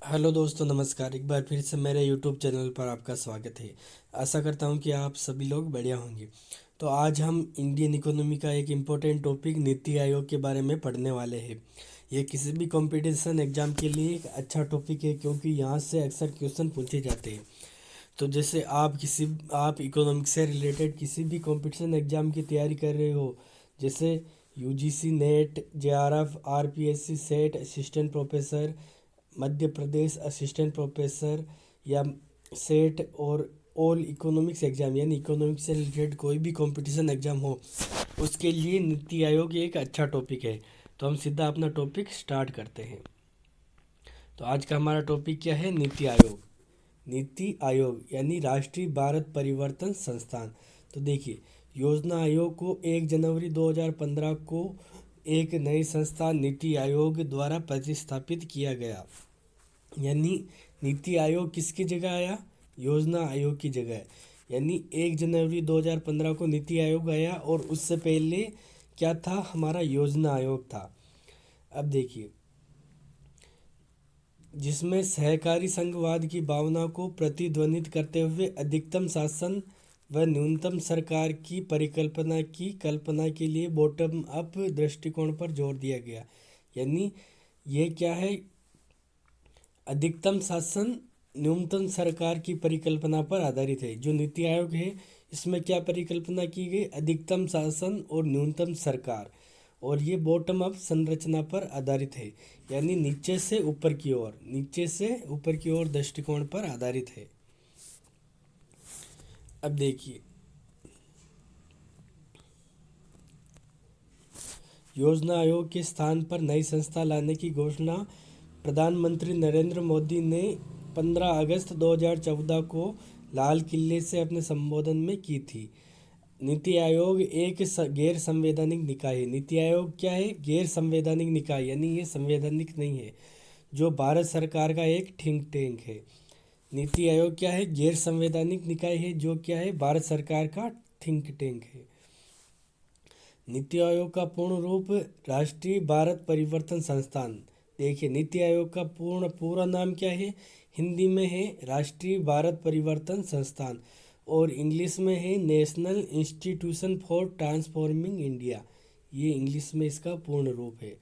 Hello दोस्तों, नमस्कार। एक बार फिर से मेरे यूट्यूब चैनल पर आपका स्वागत है। आशा करता हूँ कि आप सभी लोग बढ़िया होंगे। तो आज हम इंडियन इकोनॉमी का एक इम्पोर्टेंट टॉपिक नीति आयोग के बारे में पढ़ने वाले हैं। ये किसी भी कंपटीशन एग्जाम के लिए एक अच्छा टॉपिक है, क्योंकि यहाँ से अक्सर क्वेश्चन पूछे जाते हैं। तो जैसे आप इकोनॉमिक्स से रिलेटेड किसी भी कंपटीशन एग्जाम की तैयारी कर रहे हो, जैसे UGC net, JRF, RPSC set, assistant professor, Madhya Pradesh assistant professor, या सेट, और ऑल इकोनॉमिक्स एग्जाम यानी इकोनॉमिक्स से रिलेटेड कोई भी कंपटीशन एग्जाम हो, उसके लिए नीति आयोग एक अच्छा टॉपिक है। तो हम सीधा अपना टॉपिक स्टार्ट करते हैं। तो आज का हमारा टॉपिक क्या है? नीति आयोग। नीति आयोग यानी राष्ट्रीय भारत परिवर्तन संस्थान। तो देखिए, योजना आयोग को 1 जनवरी 2015 को एक नई संस्था नीति आयोग द्वारा प्रतिस्थापित किया गया। यानी नीति आयोग किसकी जगह आया? योजना आयोग की जगह। यानी 1 जनवरी 2015 को नीति आयोग आया, और उससे पहले क्या था? हमारा योजना आयोग था। अब देखिए, जिसमें सहकारी संघवाद की भावना को प्रतिध्वनित करते हुए अधिकतम शासन व न्यूनतम सरकार की परिकल्पना की कल्पना के लिए बॉटम अप दृष्टिकोण पर जोर दिया गया। यानी ये क्या है? अधिकतम शासन न्यूनतम सरकार की परिकल्पना पर आधारित है। जो नीति आयोग है, इसमें क्या परिकल्पना की गई? अधिकतम शासन और न्यूनतम सरकार, और ये बॉटम अप संरचना पर आधारित है। यानी नीचे से ऊपर की ओर, नीचे से ऊपर की ओर दृष्टिकोण पर आधारित है। अब देखिए, योजना आयोग के स्थान पर नई संस्था लाने की घोषणा प्रधानमंत्री नरेंद्र मोदी ने 15 अगस्त 2014 को लाल किले से अपने संबोधन में की थी। नीति आयोग एक गैर संवैधानिक निकाय है। नीति आयोग क्या है? गैर संवैधानिक निकाय, यानी ये संवैधानिक नहीं है। जो भारत सरकार का एक थिंक टैंक है। नीति आयोग क्या है? गैर संवैधानिक निकाय है, जो क्या है? भारत सरकार का थिंक टैंक है। नीति आयोग का पूर्ण रूप राष्ट्रीय भारत परिवर्तन संस्थान। देखिए, नीति आयोग का पूरा नाम क्या है? हिंदी में है राष्ट्रीय भारत परिवर्तन संस्थान, और इंग्लिश में है national institution for transforming India. ये इंग्लिश में इसका पूर्ण रूप है।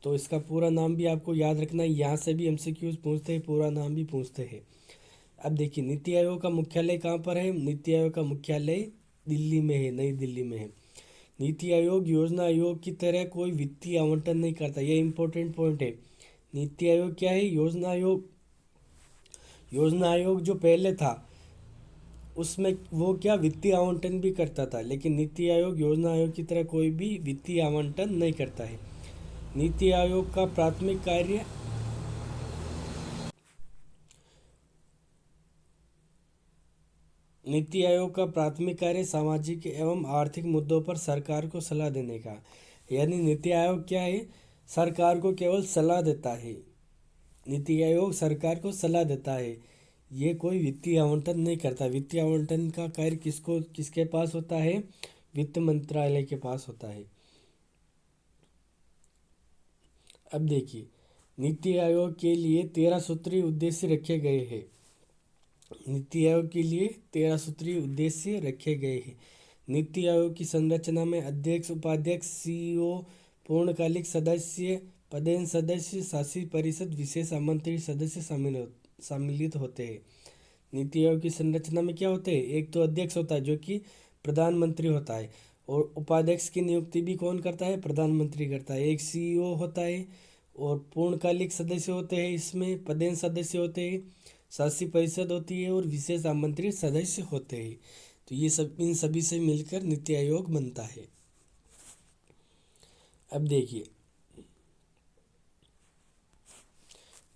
तो इसका पूरा नाम भी आपको याद रखना है। यहाँ से भी एमसीक्यूज पूछते हैं, पूरा नाम भी पूछते हैं। अब देखिए, नीति आयोग का मुख्यालय कहाँ पर है? नीति आयोग का मुख्यालय दिल्ली में है, नई दिल्ली में है। नीति आयोग योजना आयोग की तरह कोई वित्तीय आवंटन नहीं करता। यह इंपॉर्टेंट पॉइंट है। नीति आयोग क्या है? योजना आयोग जो पहले था, उसमें वो क्या वित्तीय आवंटन भी करता था, लेकिन नीति आयोग योजना आयोग की तरह कोई भी वित्तीय आवंटन नहीं करता है। नीति आयोग का प्राथमिक कार्य नीति आयोग का प्राथमिक कार्य सामाजिक एवं आर्थिक मुद्दों पर सरकार को सलाह देने का। यानी नीति आयोग क्या है? सरकार को केवल सलाह देता है। नीति आयोग सरकार को सलाह देता है। ये कोई वित्तीय आवंटन नहीं करता। वित्तीय आवंटन का कार्य किसके पास होता है? वित्त मंत्रालय के पास होता है। अब देखिए, नीति आयोग के लिए 13 सूत्रीय उद्देश्य रखे गए हैं। नीति आयोग के लिए 13 सूत्रीय उद्देश्य रखे गए हैं। नीति आयोग की संरचना में अध्यक्ष, उपाध्यक्ष, सीईओ, पूर्णकालिक सदस्य, पदेन सदस्य, शासी परिषद, विशेष आमंत्रित सदस्य सम्मिलित होते हैं। नीति आयोग की संरचना में क्या होते हैं? एक तो अध्यक्ष होता है, जो कि प्रधानमंत्री होता है, और उपाध्यक्ष की नियुक्ति भी कौन करता है? प्रधानमंत्री करता है। एक सीईओ होता है, और पूर्णकालिक सदस्य होते हैं, इसमें पदेन सदस्य होते हैं, शासी परिषद होती है, और विशेष आमंत्रित सदस्य होते हैं। तो ये सब, इन सभी से मिलकर नीति आयोग बनता है। अब देखिए,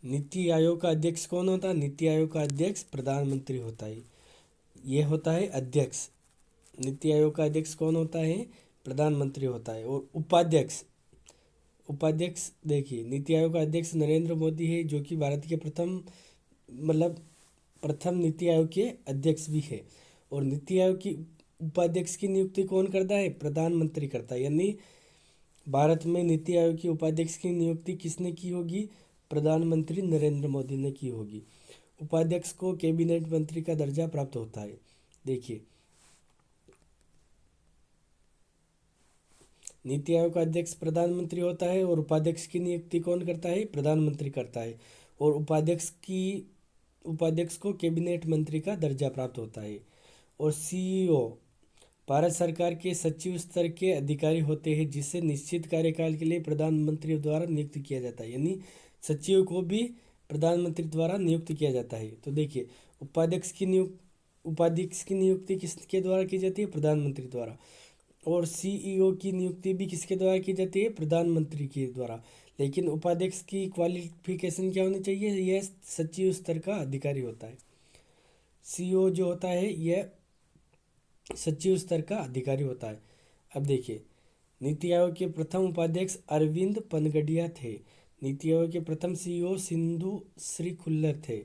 नीति आयोग का अध्यक्ष कौन होता है? नीति आयोग का अध्यक्ष प्रधानमंत्री होता है। ये होता है अध्यक्ष। नीति आयोग का अध्यक्ष कौन होता है? प्रधानमंत्री होता है। और उपाध्यक्ष, देखिए, नीति आयोग का अध्यक्ष नरेंद्र मोदी है, जो कि भारत के प्रथम नीति आयोग के अध्यक्ष भी है। और नीति आयोग की उपाध्यक्ष की नियुक्ति कौन करता है? प्रधानमंत्री करता है। यानी भारत में नीति आयोग की उपाध्यक्ष की नियुक्ति किसने की होगी? प्रधानमंत्री नरेंद्र मोदी ने की होगी। उपाध्यक्ष को कैबिनेट मंत्री का दर्जा प्राप्त होता है। देखिए, नीति आयोग का अध्यक्ष प्रधानमंत्री होता है और उपाध्यक्ष की नियुक्ति कौन करता है? प्रधानमंत्री करता है। और उपाध्यक्ष को कैबिनेट मंत्री का दर्जा प्राप्त होता है। और सीईओ भारत सरकार के सचिव स्तर के अधिकारी होते हैं, जिसे निश्चित कार्यकाल के लिए प्रधानमंत्री द्वारा नियुक्त किया जाता है। यानी सचिव को भी प्रधानमंत्री द्वारा नियुक्त किया जाता है। तो देखिए, उपाध्यक्ष की नियुक्ति किसके द्वारा की जाती है? प्रधानमंत्री द्वारा। और सीईओ की नियुक्ति भी किसके द्वारा की जाती है? प्रधानमंत्री के द्वारा। लेकिन उपाध्यक्ष की क्वालिफिकेशन क्या होनी चाहिए? यह सचिव स्तर का अधिकारी होता है। सीईओ जो होता है यह सचिव स्तर का अधिकारी होता है। अब देखिए, नीति आयोग के प्रथम उपाध्यक्ष अरविंद पनगडिया थे। नीति आयोग के प्रथम सीईओ सिंधु श्री खुल्लर थे।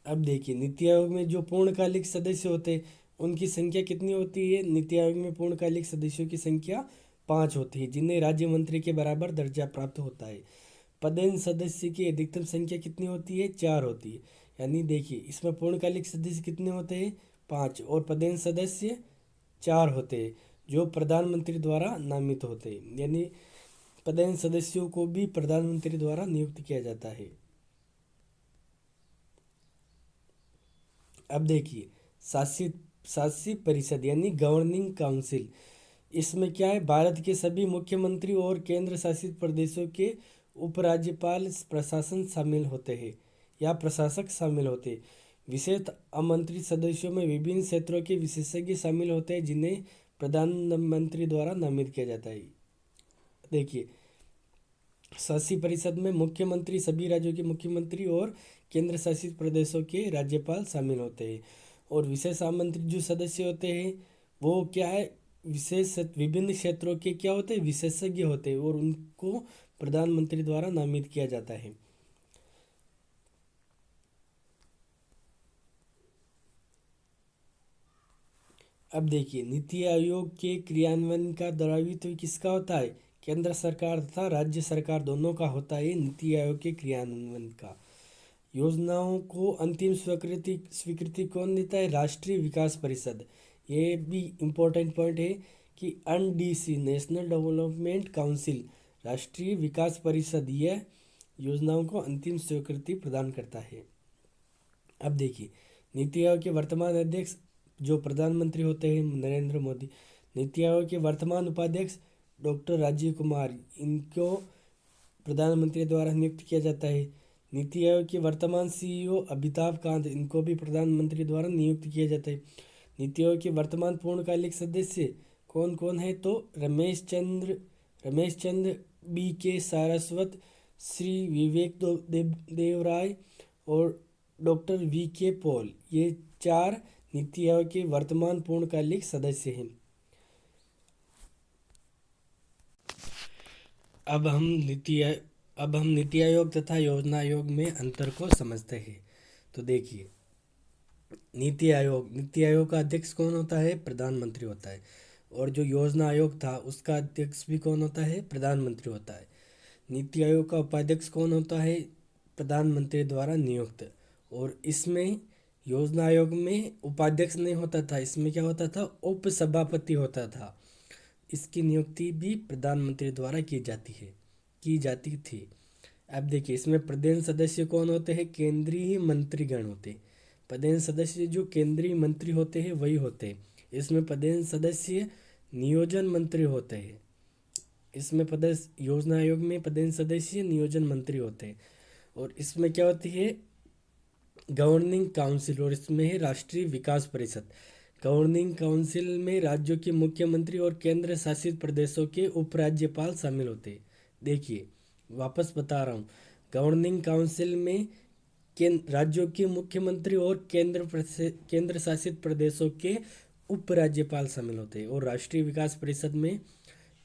अब देखिए, नीति आयोग में जो पूर्णकालिक सदस्य होते हैं उनकी संख्या कितनी होती है? नीति आयोग में पूर्णकालिक सदस्यों की संख्या 5 होती है, जिन्हें राज्य मंत्री के बराबर दर्जा प्राप्त होता है। पदेन सदस्य की अधिकतम संख्या कितनी होती है? 4 होती है। यानी देखिए, इसमें पूर्णकालिक सदस्य कितने होते हैं? 5। और पदेन सदस्य 4 होते हैं, जो प्रधानमंत्री द्वारा नामित होते हैं। यानी पदेन सदस्यों को भी प्रधानमंत्री द्वारा नियुक्त किया जाता है। अब देखिए, शासित परिषद यानी गवर्निंग काउंसिल, इसमें क्या है? भारत के सभी मुख्यमंत्री और केंद्र शासित प्रदेशों के उपराज्यपाल प्रशासन शामिल होते हैं या प्रशासक शामिल होते हैं। विशेष आमंत्रित सदस्यों में विभिन्न क्षेत्रों के विशेषज्ञ शामिल होते हैं, जिन्हें प्रधानमंत्री द्वारा नामित किया जाता है। देखिए, शासी परिषद में मुख्यमंत्री, सभी राज्यों के मुख्यमंत्री और केंद्र शासित प्रदेशों के राज्यपाल शामिल होते हैं। और विशेष आमंत्रित जो सदस्य होते हैं वो क्या है? विभिन्न क्षेत्रों के क्या होते हैं? विशेषज्ञ होते हैं, और उनको प्रधानमंत्री द्वारा नामित किया जाता है। अब देखिए, नीति आयोग के क्रियान्वयन का दायित्व किसका होता है? केंद्र सरकार तथा राज्य सरकार दोनों का होता है नीति आयोग के क्रियान्वयन का। योजनाओं को अंतिम स्वीकृति कौन देता है? राष्ट्रीय विकास परिषद। ये भी इम्पोर्टेंट पॉइंट है कि एनडीसी, नेशनल डेवलपमेंट काउंसिल, राष्ट्रीय विकास परिषद, यह योजनाओं को अंतिम स्वीकृति प्रदान करता है। अब देखिए, नीति आयोग के वर्तमान अध्यक्ष जो प्रधानमंत्री होते हैं नरेंद्र मोदी। नीति आयोग के वर्तमान उपाध्यक्ष डॉक्टर राजीव कुमार, इनको प्रधानमंत्री द्वारा नियुक्त किया जाता है। नीति आयोग के वर्तमान सीईओ अमिताभ कांत, इनको भी प्रधानमंत्री द्वारा नियुक्त किया जाता है। नीति आयोग के वर्तमान पूर्णकालिक सदस्य कौन कौन है? तो रमेश चंद्र, बी के सारस्वत, श्री विवेक देवराय और डॉक्टर वी के पॉल, ये 4 नीति आयोग के वर्तमान पूर्णकालिक सदस्य हैं। अब हम नीति आयोग तथा योजना आयोग में अंतर को समझते हैं। तो देखिए, नीति आयोग का अध्यक्ष कौन होता है? प्रधानमंत्री होता है। और जो योजना आयोग था उसका अध्यक्ष भी कौन होता है? प्रधानमंत्री होता है। नीति आयोग का उपाध्यक्ष कौन होता है? प्रधानमंत्री द्वारा नियुक्त। और इसमें योजना आयोग में उपाध्यक्ष नहीं होता था, इसमें क्या होता था? उप सभापति होता था। इसकी नियुक्ति भी प्रधानमंत्री द्वारा की जाती थी। अब देखिए, इसमें प्रदेश सदस्य कौन होते हैं? केंद्रीय मंत्रीगण होते हैं। प्रदेश सदस्य जो केंद्रीय मंत्री होते हैं वही होते हैं। इसमें प्रदेश सदस्य नियोजन मंत्री होते हैं। योजना आयोग में प्रदेश सदस्य नियोजन मंत्री होते हैं। और इसमें क्या होती है? गवर्निंग काउंसिल, और इसमें है राष्ट्रीय विकास परिषद। गवर्निंग काउंसिल में राज्यों के मुख्यमंत्री और केंद्र शासित प्रदेशों के उपराज्यपाल शामिल होते हैं। देखिए, वापस बता रहा हूँ, गवर्निंग काउंसिल में राज्यों के मुख्यमंत्री और केंद्र शासित प्रदेशों के उपराज्यपाल शामिल होते हैं। और राष्ट्रीय विकास परिषद में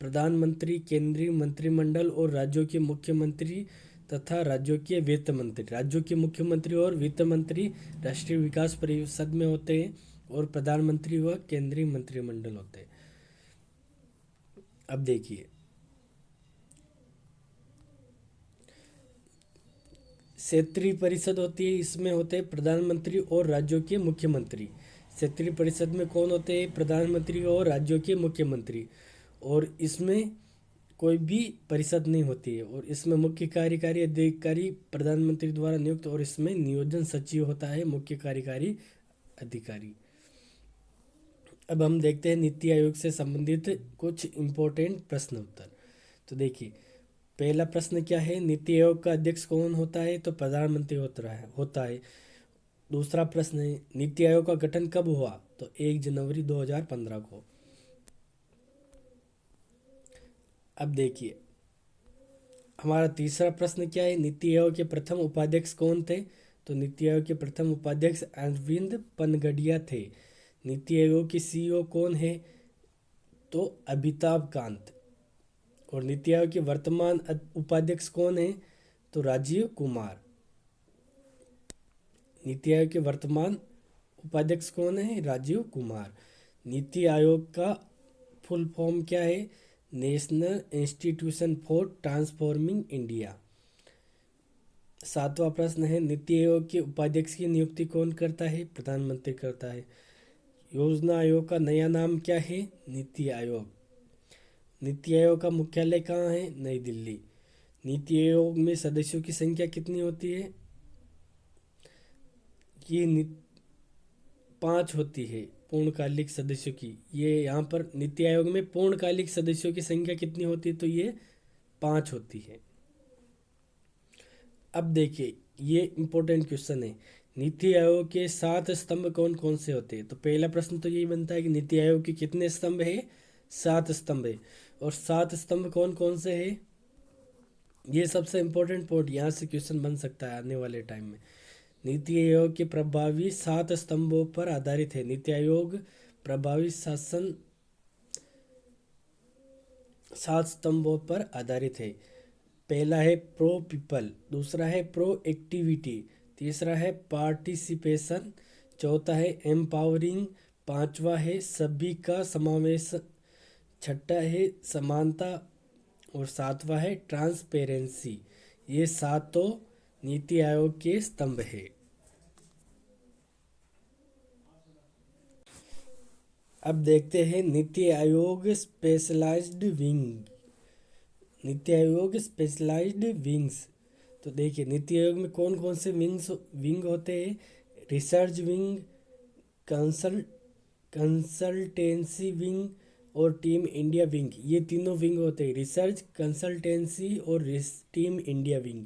प्रधानमंत्री, केंद्रीय मंत्रिमंडल और राज्यों के मुख्यमंत्री तथा राज्यों के वित्त मंत्री, राज्यों के मुख्यमंत्री और वित्त मंत्री राष्ट्रीय विकास परिषद में होते हैं। और प्रधानमंत्री व केंद्रीय मंत्रिमंडल होते हैं। अब देखिए, क्षेत्रीय परिषद होती है, इसमें होते हैं प्रधानमंत्री और राज्यों के मुख्यमंत्री। क्षेत्रीय परिषद में कौन होते हैं? प्रधानमंत्री और राज्यों के मुख्यमंत्री। और इसमें कोई भी परिषद नहीं होती है, और इसमें मुख्य कार्यकारी अधिकारी प्रधानमंत्री द्वारा नियुक्त, और इसमें नियोजन सचिव होता है मुख्य कार्यकारी अधिकारी। अब हम देखते हैं नीति आयोग से संबंधित कुछ इम्पोर्टेंट प्रश्न उत्तर। तो देखिए, पहला प्रश्न क्या है? नीति आयोग का अध्यक्ष कौन होता है? तो प्रधानमंत्री होता है। दूसरा प्रश्न है, नीति आयोग का गठन कब हुआ? तो 1 जनवरी 2015 को। अब देखिए, हमारा तीसरा प्रश्न क्या है? नीति आयोग के प्रथम उपाध्यक्ष कौन थे? तो नीति आयोग के प्रथम उपाध्यक्ष अरविंद पनगडिया थे। नीति आयोग के सीईओ कौन है? तो अमिताभ कांत। और नीति आयोग के वर्तमान उपाध्यक्ष कौन है? तो राजीव कुमार। नीति आयोग के वर्तमान उपाध्यक्ष कौन है? राजीव कुमार। नीति आयोग का फुल फॉर्म क्या है? National institution for transforming India. सातवां प्रश्न है, नीति आयोग के उपाध्यक्ष की नियुक्ति कौन करता है? प्रधानमंत्री करता है। योजना आयोग का नया नाम क्या है? नीति आयोग। नीति आयोग का मुख्यालय कहाँ है? नई दिल्ली। नीति आयोग में सदस्यों की संख्या कितनी होती है? ये 5 होती है पूर्णकालिक सदस्यों की। ये यहाँ पर नीति आयोग में पूर्णकालिक सदस्यों की संख्या कितनी होती है? तो ये 5 होती है। अब देखिए, ये इम्पोर्टेंट क्वेश्चन है, नीति आयोग के 7 स्तंभ कौन कौन से होते हैं? तो पहला प्रश्न तो यही बनता है कि नीति आयोग के कितने स्तंभ है? 7 स्तंभ है। और 7 स्तंभ कौन कौन से है? ये सबसे इम्पोर्टेंट पॉइंट, यहाँ से क्वेश्चन बन सकता है आने वाले टाइम में। नीति आयोग के प्रभावी 7 स्तंभों पर आधारित है। नीति आयोग प्रभावी शासन 7 स्तंभों पर आधारित है। पहला है प्रो पीपल, दूसरा है प्रो एक्टिविटी, तीसरा है पार्टिसिपेशन, चौथा है एम्पावरिंग, पांचवा है सभी का समावेश, छठा है समानता, और सातवां है ट्रांसपेरेंसी। ये सातों नीति आयोग के स्तंभ है। अब देखते हैं NITI Aayog specialised wing. NITI Aayog specialised wings. तो देखिए, नीति आयोग में कौन कौन से विंग होते हैं? रिसर्च विंग, कंसल्टेंसी विंग और टीम इंडिया विंग। ये तीनों विंग होते हैं, रिसर्च, कंसल्टेंसी और टीम इंडिया विंग।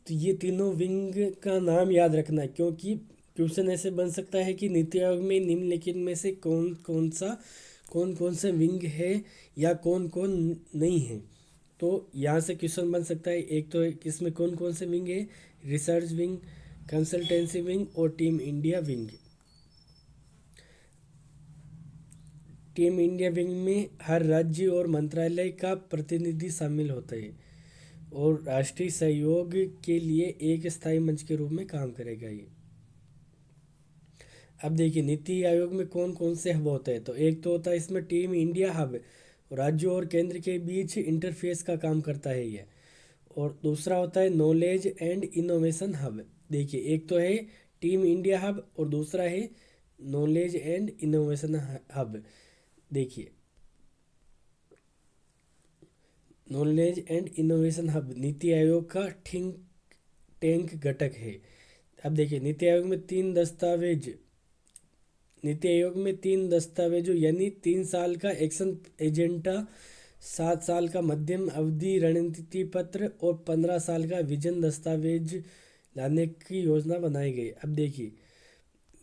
तो ये तीनों विंग का नाम याद रखना, क्योंकि क्वेश्चन ऐसे बन सकता है कि नीति आयोग में निम्नलिखित में से कौन कौन से विंग है या कौन कौन नहीं है। तो यहाँ से क्वेश्चन बन सकता है, एक तो इसमें कौन कौन से विंग है? रिसर्च विंग, कंसल्टेंसी विंग और team India wing. Team India wing में हर राज्य और मंत्रालय का प्रतिनिधि शामिल होता है, और राष्ट्रीय सहयोग के लिए एक स्थायी मंच के रूप में काम करेगा ये। अब देखिए, नीति आयोग में कौन कौन से हब होते हैं? तो एक तो होता है इसमें टीम इंडिया हब, राज्यों और केंद्र के बीच इंटरफेस का काम करता है ये। और दूसरा होता है नॉलेज एंड इनोवेशन हब। देखिए, एक तो है टीम इंडिया हब और दूसरा है नॉलेज एंड इनोवेशन हब। देखिए, knowledge and innovation hub NITI Aayog का थिंक टैंक घटक है। अब देखिए, नीति आयोग में 3 दस्तावेजों यानी 3 साल का एक्शन एजेंडा, 7 साल का मध्यम अवधि रणनीति पत्र और 15 साल का विजन दस्तावेज लाने की योजना बनाई गई। अब देखिए,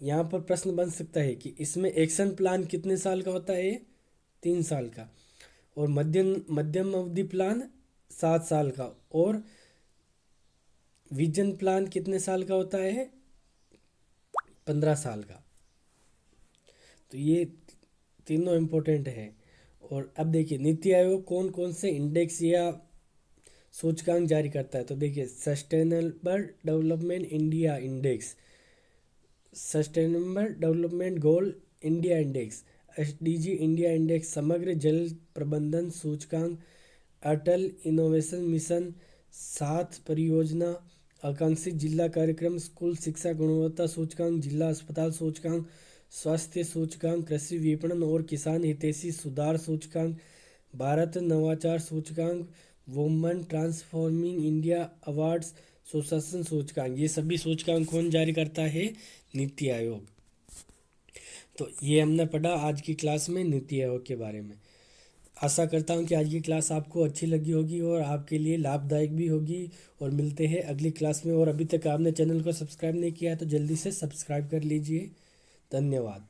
यहाँ पर प्रश्न बन सकता है कि इसमें एक्शन प्लान कितने साल का होता है? 3 साल का। और मध्यम अवधि प्लान 7 साल का। और विजन प्लान कितने साल का होता है? 15 साल का। तो ये तीनों इम्पोर्टेंट है। और अब देखिए, नीति आयोग कौन कौन से इंडेक्स या सूचकांक जारी करता है? तो देखिए, sustainable development India index, sustainable development goal India index, SDG India index, समग्र जल प्रबंधन सूचकांक, अटल इनोवेशन मिशन, साथ परियोजना, आकांक्षी जिला कार्यक्रम, स्कूल शिक्षा गुणवत्ता सूचकांक, जिला अस्पताल सूचकांक, स्वास्थ्य सूचकांक, कृषि विपणन और किसान हितैषी सुधार सूचकांक, भारत नवाचार सूचकांक, वुमेन ट्रांसफॉर्मिंग इंडिया अवार्ड्स, सुशासन सूचकांक। ये सभी सूचकांक कौन जारी करता है? नीति आयोग। तो ये हमने पढ़ा आज की क्लास में नीति आयोग के बारे में। आशा करता हूँ कि आज की क्लास आपको अच्छी लगी होगी और आपके लिए लाभदायक भी होगी। और मिलते हैं अगली क्लास में। और अभी तक आपने चैनल को सब्सक्राइब नहीं किया है तो जल्दी से सब्सक्राइब कर लीजिए। धन्यवाद।